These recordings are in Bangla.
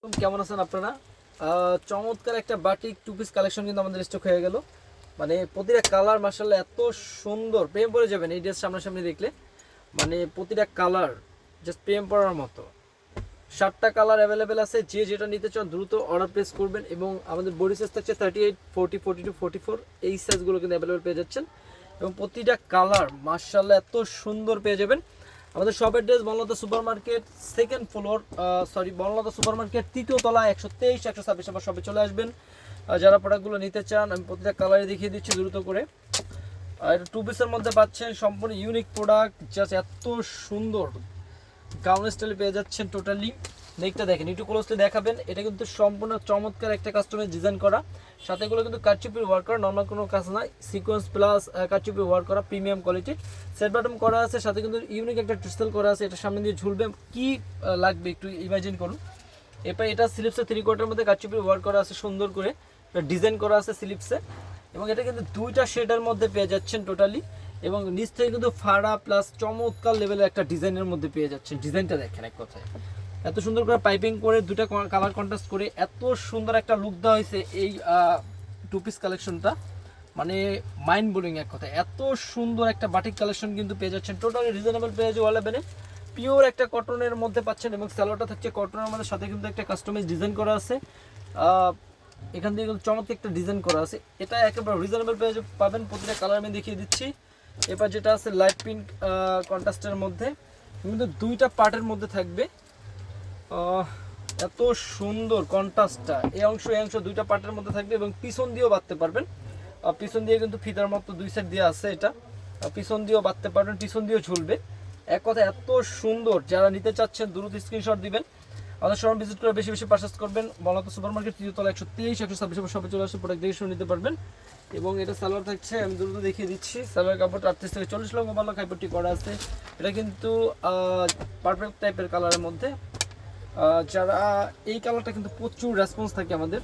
কেমন আছেন আপনারা? চমৎকার একটা বাটিক টু পিস কালেকশন কিন্তু আমাদের স্টক হয়ে গেল। মানে প্রতিটা কালার মাশাআল্লাহ এত সুন্দর, প্রেম পড়ে যাবেন এই ড্রেস সামনাসামনি দেখলে। মানে প্রতিটা কালার জাস্ট প্রেম পড়ার মতো। 7টা কালার অ্যাভেলেবেল আছে, যে যেটা নিতে চান দ্রুত অর্ডার প্লেস করবেন। এবং আমাদের বডি সাইজ থাকছে 38, 40, 42, 44, এই সাইজগুলো কিন্তু অ্যাভেলেবেল পেয়ে যাচ্ছেন। এবং প্রতিটা কালার মাশাআল্লাহ এত সুন্দর পেয়ে যাবেন। আমাদের shop address Banalata super market second floor, Banalata super market তৃতীয় তলা, 123, 126 আমার শপে চলে আসবেন। যারা প্রোডাক্টগুলো নিতে চান আমি প্রতিটা কালারে দেখিয়ে দিচ্ছি দ্রুত করে। আর টু পিসের মধ্যে পাচ্ছেন সম্পূর্ণ ইউনিক প্রোডাক্ট, জাস্ট এত সুন্দর গাউন স্টাইলে পেয়ে যাচ্ছেন টোটালি। নেকটা দেখেন, একটু ক্লোজলি দেখাবেন। এটা কিন্তু সম্পূর্ণ চমৎকার একটা কাস্টমাইজ ডিজাইন করা, সাথে এগুলো কিন্তু কারচুপি ওয়ার্ক করা, নর্মাল কোনো কাজ না, সিকোয়েন্স প্লাস কারচুপি ওয়ার্ক করা, প্রিমিয়াম কোয়ালিটির সেট বাটন করা আছে। সাথে কিন্তু ইউনিক একটা ক্রিস্টাল করা আছে, এটা সামনে দিয়ে ঝুলবে, কি লাগবে একটু ইমাজিন করুন। এরপর এটা স্লিপসে 3/4 মধ্যে কারচুপি ওয়ার্ক করা আছে, সুন্দর করে ডিজাইন করা আছে স্লিপসে। এবং এটা কিন্তু দুইটা শেডের মধ্যে পেয়ে যাচ্ছেন টোটালি। এবং নিচ থেকে কিন্তু ফাড়া প্লাস চমৎকার লেভেলের একটা ডিজাইনের মধ্যে পেয়ে যাচ্ছেন। ডিজাইনটা দেখেন, এক কথায় এত সুন্দর করে পাইপিং করে দুটা কালার কন্ট্রাস্ট করে এত সুন্দর একটা লুক দেওয়া হয়েছে এই টু পিস কালেকশনটা। মানে মাইন্ড ব্লোয়িং এক কথায়। এত সুন্দর একটা বাটিক কালেকশন কিন্তু পেয়ে যাচ্ছেন টোটালি রিজনেবল প্রাইসে ওয়ালেবেলে। পিওর একটা কটনের মধ্যে পাচ্ছেন এবং স্যালোটা থাকছে কটনের মধ্যে, সাথে কিন্তু একটা কাস্টমাইজ ডিজাইন করা আছে। এখান থেকে কিন্তু চমৎকার একটা ডিজাইন করা আছে। এটা একেবারে রিজনেবল প্রাইসে পাবেন। প্রতিটা কালার আমি দেখিয়ে দিচ্ছি। এবার যেটা আছে লাইট পিঙ্ক কন্ট্রাস্টের মধ্যে, কিন্তু দুইটা পার্টের মধ্যে থাকবে। এত সুন্দর কন্ট্রাস্টটা, এই অংশ দুইটা পার্টের মধ্যে থাকবে এবং পিছন দিয়েও বাঁধতে পারবেন। পিছন দিয়ে কিন্তু ফিতার মতো দুই সাইড দিয়ে আছে, এটা পিছন দিয়েও বাঁধতে পারবেন, পিছন দিয়েও ঝুলবে। এক কথা এত সুন্দর, যারা নিতে চাচ্ছেন দ্রুত স্ক্রিনশট দিবেন। আমাদের শোরুম ভিজিট করে বেশি বেশি পারচেজ করবেন। বনলতা সুপার মার্কেট তৃতীয় তলা, 123, 126 শপে চলে আসে, প্রোডাক্ট দেখে শুনে নিতে পারবেন। এবং এটা সালোয়ার থাকছে, আমি দ্রুত দেখিয়ে দিচ্ছি। সালোয়ার কাপড় 38 থেকে 40 লং মোবাইল কাপড়টি করা আছে। এটা কিন্তু পারফেক্ট টাইপের কালারের মধ্যে। যারা এই কালারটা কিন্তু প্রচুর রেসপন্স থাকে আমাদের।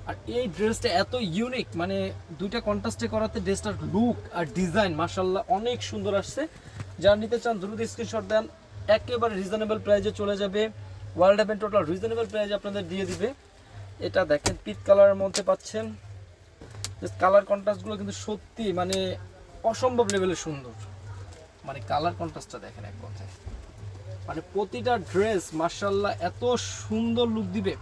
আর এই ড্রেসটা এত ইউনিক, মানে দুইটা কন্ট্রাস্টে করাতে ড্রেসটার লুক আর ডিজাইন মাশাআল্লাহ অনেক সুন্দর আসছে। যারা নিতে চান দ্রুত স্ক্রিনশট দেন, একেবারে রিজনেবল প্রাইসে চলে যাবে। ওয়ার্ল্ড হ্যাভেন টোটাল রিজনেবল প্রাইসে আপনাদের দিয়ে দিবে। এটা দেখেন পিট কালারের মধ্যে পাচ্ছেন। কালার কন্ট্রাস্টগুলো কিন্তু সত্যি মানে অসম্ভব লেভেলে সুন্দর। মানে কালার কন্ট্রাস্টটা দেখেন, এক কথায় মানে প্রতিটা ড্রেস মাশাআল্লাহ এত সুন্দর লুক দিবে।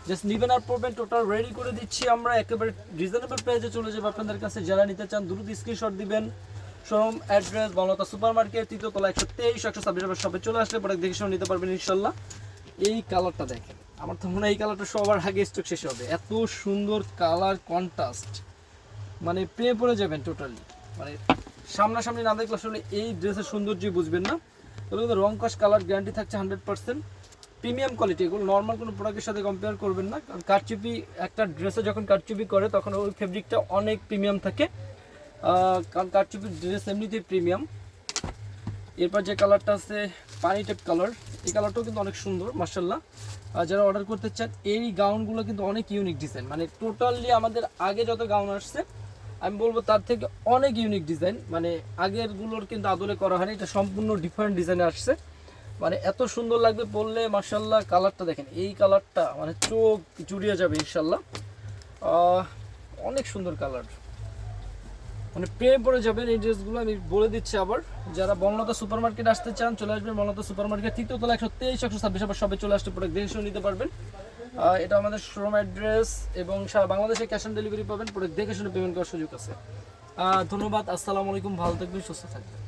জাস্ট নিবেন আর পড়বেন, টোটাল রেডি করে দিচ্ছি আমরা, একেবারে রিজনেবল প্রাইসে চলে যাবে আপনাদের কাছে। যারা নিতে চান দ্রুত স্ক্রিনশট দিবেন। Showroom address Banalata super market তৃতীয় তলা, 123, 126 শপে চলে আসলে প্রোডাক্ট দেখে শুনে নিতে পারবেন ইনশাল্লাহ। এই কালারটা দেখেন, আমার তো মনে হয় এই কালারটা সবার আগে স্টক শেষ হবে। এত সুন্দর কালার কন্ট্রাস্ট, মানে প্রেমে পড়ে যাবেন টোটালি। মানে সামনাসামনি না দেখলে আসলে এই ড্রেসের সৌন্দর্যই বুঝবেন না। তবে কিন্তু রং কস কালার গ্যারান্টি থাকছে 100%। প্রিমিয়াম কোয়ালিটি, এগুলো নর্মাল কোনো প্রোডাক্টের সাথে কম্পেয়ার করবেন না। কারণ কারচুপি একটা ড্রেসে যখন কারচুপি করে তখন ওই ফেব্রিকটা অনেক প্রিমিয়াম থাকে, কারণ কারচুপির ড্রেস এমনিতেই প্রিমিয়াম। এরপর যে কালারটা আছে পানি টেপ কালার, এই কালারটাও কিন্তু অনেক সুন্দর মাশাআল্লাহ। যারা অর্ডার করতে চান, এই গাউনগুলো কিন্তু অনেক ইউনিক ডিজাইন, মানে টোটালি আমাদের আগে যত গাউন আসছে আমি বলবো তার থেকে অনেক ইউনিক ডিজাইন। মানে আগেরগুলোর কিন্তু আদলে করা হয়নি, এটা সম্পূর্ণ ডিফারেন্ট ডিজাইনে আসছে। মানে এত সুন্দর লাগবে পরলে মাশাআল্লাহ। কালারটা দেখেন, এই কালারটা মানে চোখ জুড়িয়ে যাবে ইনশাল্লাহ। অনেক সুন্দর কালার, মানে প্রেমে পড়ে যাবেন এই ড্রেসগুলো, আমি বলে দিচ্ছি আবার। যারা বনলতা সুপার মার্কেট আসতে চান চলে আসবেন বনলতা সুপার মার্কেট তৃতীয় তলা, 123, 126 আবার সবে চলে আসতে প্রোডাক্ট দেখে শুনে নিতে পারবেন। এটা আমাদের শোরুম অ্যাড্রেস এবং সারা বাংলাদেশে ক্যাশ অন ডেলিভারি পাবেন। প্রোডাক্ট দেখে শুনে পেমেন্ট করার সুযোগ আছে। ধন্যবাদ, আসসালামু আলাইকুম, ভালো থাকবেন, সুস্থ থাকবেন।